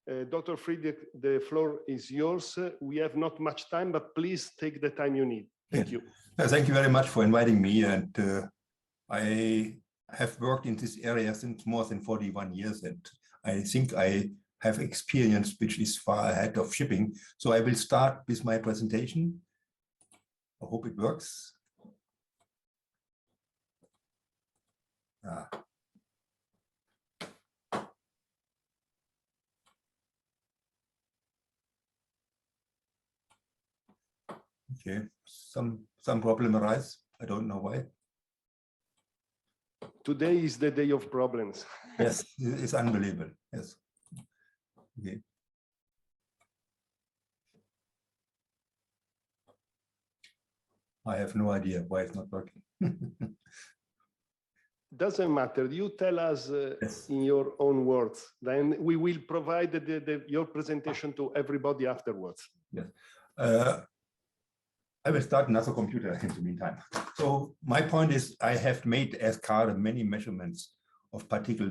Dr. Friedrich, the floor is yours. We have not much time, but please take the time you need. Thank you. Thank you very much for inviting me. And I have worked in this area since more than 41 years, and I think I have experience which is far ahead of shipping. So I will start with my presentation. I hope it works. Okay, some problem arise. I don't know why. Today is the day of problems. Yes, it's unbelievable. Yes. Okay. I have no idea why it's not working. Doesn't matter. You tell us Yes. in your own words. Then we will provide your presentation to everybody afterwards. Yes. I will start another computer in the meantime. So my point is, I have made as CAR many measurements of particle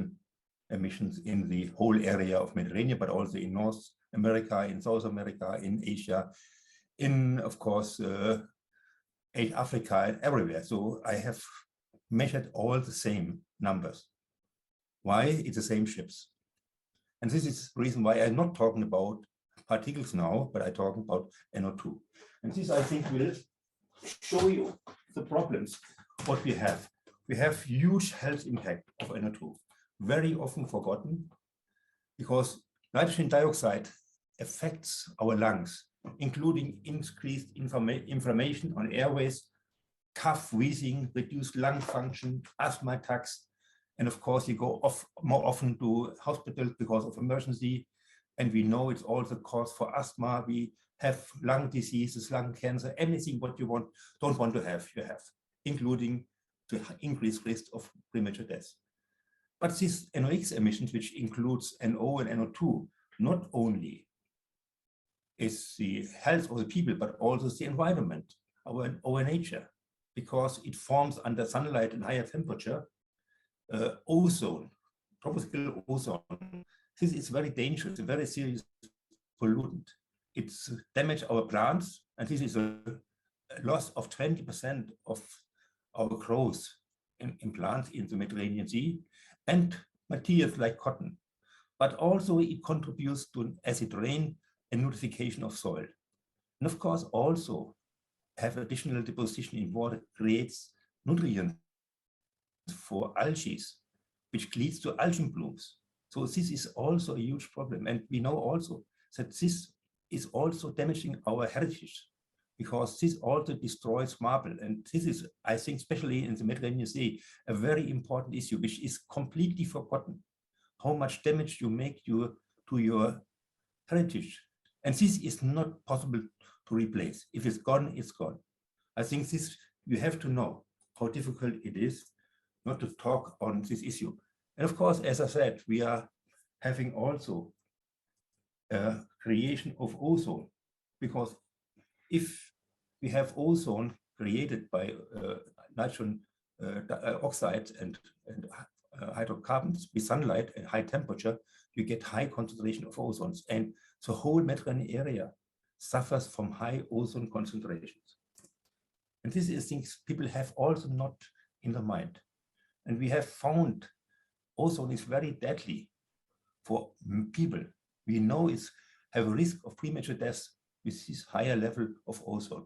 emissions in the whole area of Mediterranean, but also in North America, in South America, in Asia, in, of course, Africa, and everywhere. So I have measured all the same numbers. Why? It's the same ships. And this is the reason why I'm not talking about particles now, but I'm talking about NO2. And this, I think, will show you the problems, what we have. We have huge health impact of NO2, very often forgotten, because nitrogen dioxide affects our lungs, including increased inflammation on airways, cough, wheezing, reduced lung function, asthma attacks, and of course you go off more often to hospitals because of emergency. And we know it's also cause for asthma. We have lung diseases, lung cancer, anything what you don't want to have, you have, including the increased risk of premature death. But these NOx emissions, which includes NO and NO2, not only is the health of the people, but also the environment, our nature, because it forms under sunlight and higher temperature, ozone, tropospheric ozone. This is very dangerous, a very serious pollutant. It's damage our plants, and this is a loss of 20% of our growth in plants in the Mediterranean Sea, and materials like cotton. But also it contributes to an acid rain and nutrification of soil. And of course also have additional deposition in water creates nutrients for algae, which leads to algae blooms. So this is also a huge problem. And we know also that this is also damaging our heritage, because this also destroys marble. And this is, I think, especially in the Mediterranean Sea, a very important issue, which is completely forgotten, how much damage you make to your heritage. And this is not possible to replace. If it's gone, it's gone. I think this, you have to know how difficult it is not to talk on this issue. And of course, as I said, we are having also a creation of ozone, because if we have ozone created by nitrogen oxides and hydrocarbons with sunlight and high temperature, you get high concentration of ozones. And the whole Mediterranean area suffers from high ozone concentrations. And this is things people have also not in their mind. And we have found ozone is very deadly for people. We know it's have a risk of premature death with this higher level of ozone.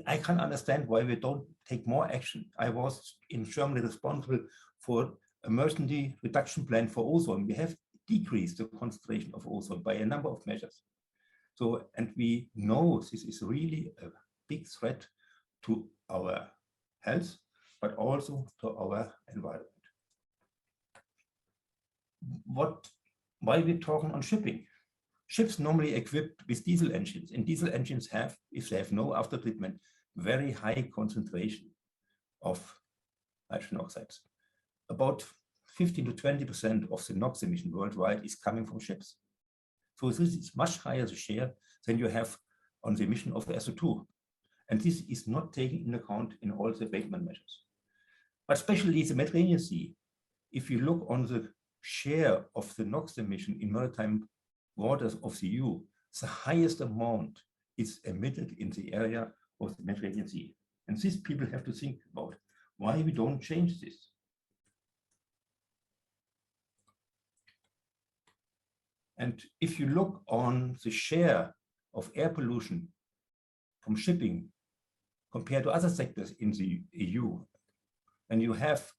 I can't understand why we don't take more action. I was in Germany responsible for emergency reduction plan for ozone. We have decreased the concentration of ozone by a number of measures. So, and we know this is really a big threat to our health, but also to our environment. Why we're talking on shipping? Ships normally equipped with diesel engines, and diesel engines have, if they have no after treatment, very high concentration of nitrogen oxides. About 15 to 20% of the NOx emission worldwide is coming from ships. So this is much higher the share than you have on the emission of the SO2. And this is not taken into account in all the abatement measures. But especially the Mediterranean Sea, if you look on the share of the NOx emission in maritime waters of the EU, the highest amount is emitted in the area of the Mediterranean Sea. And these people have to think about why we don't change this. And if you look on the share of air pollution from shipping compared to other sectors in the EU, and you have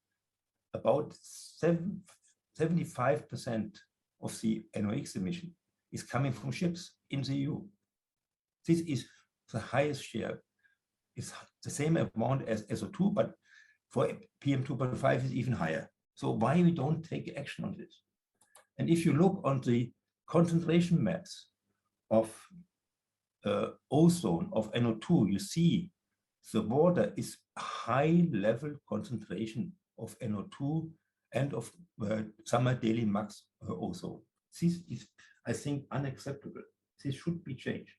about 75% of the NOx emission is coming from ships in the EU. This is the highest share. It's the same amount as SO2, but for PM2.5 is even higher. So why we don't take action on this? And if you look on the concentration maps of ozone, of NO2, you see the water is high level concentration of NO2 and of summer daily max ozone. This is, I think, unacceptable. This should be changed.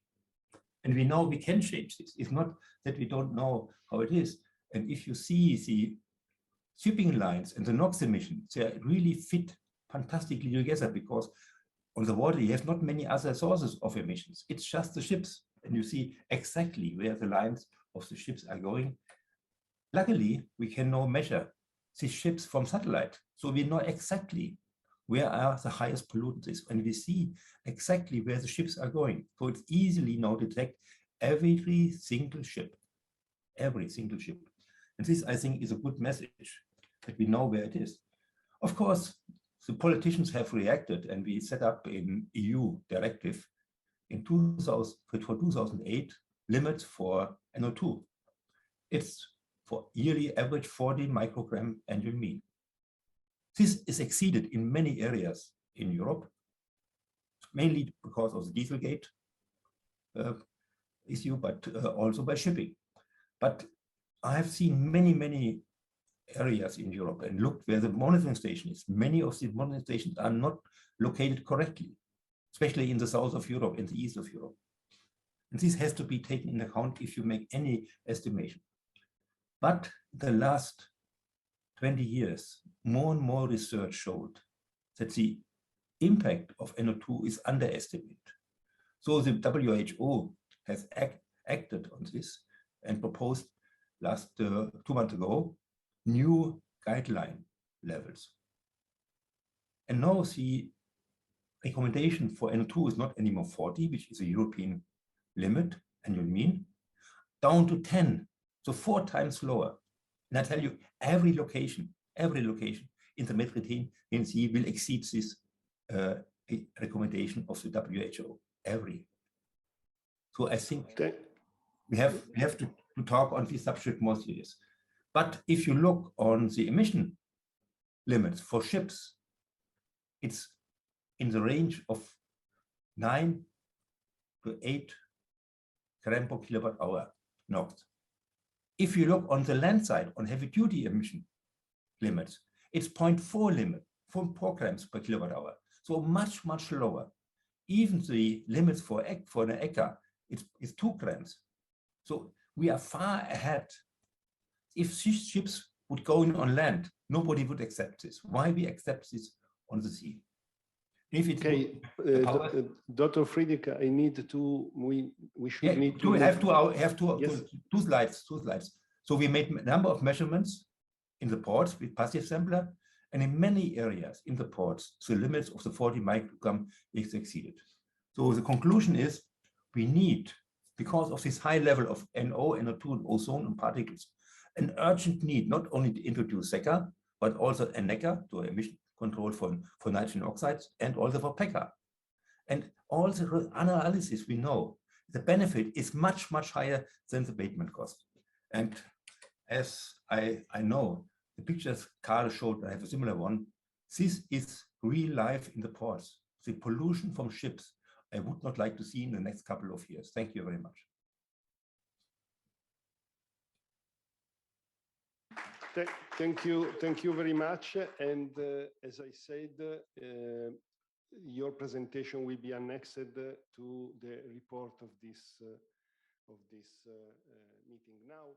And we know we can change this. It's not that we don't know how it is. And if you see the shipping lines and the NOx emissions, they really fit fantastically together, because on the water, you have not many other sources of emissions. It's just the ships. And you see exactly where the lines of the ships are going. Luckily, we can now measure these ships from satellite. So we know exactly where are the highest pollutants, and we see exactly where the ships are going. So it's easily now detect every single ship. And this, I think, is a good message, that we know where it is. Of course, the politicians have reacted, and we set up an EU directive in 2008 limits for NO2. It's for yearly average 40 microgram annual mean. This is exceeded in many areas in Europe, mainly because of the Dieselgate issue, but also by shipping. But I have seen many areas in Europe and looked where the monitoring station is. Many of the monitoring stations are not located correctly, especially in the south of Europe, in the east of Europe. And this has to be taken into account if you make any estimation. But the last 20 years, more and more research showed that the impact of NO2 is underestimated. So the WHO has acted on this and proposed last 2 months ago new guideline levels. And now the recommendation for NO2 is not anymore 40, which is a European limit, annual mean, down to 10, so 4 times lower. And I tell you, every location in the Mediterranean Sea will exceed this recommendation of the WHO, every. So I think we have to talk on this subject more serious. But if you look on the emission limits for ships, it's in the range of 9 to 8 gram per kilowatt hour NOx. If you look on the land side, on heavy duty emission limits, it's 0.4 limit, 4 grams per kilowatt hour. So much lower. Even the limits for an ECA is 2 grams. So we are far ahead. If these ships would go in on land, nobody would accept this. Why we accept this on the sea? If it Dr. Friedrich, I need to. We should need to have two slides. So we made a number of measurements in the ports with passive sampler, and in many areas in the ports, the limits of the 40 microgram is exceeded. So the conclusion is we need, because of this high level of NO, NO2, and ozone and particles, an urgent need not only to introduce SECA, but also a NECA, to emission control for nitrogen oxides, and also for PECA. And all the analysis we know, the benefit is much higher than the abatement cost. And as I know, the pictures Karl showed, I have a similar one, this is real life in the ports. The pollution from ships, I would not like to see in the next couple of years. Thank you very much. Thank you very much. And as I said, your presentation will be annexed to the report of this meeting now.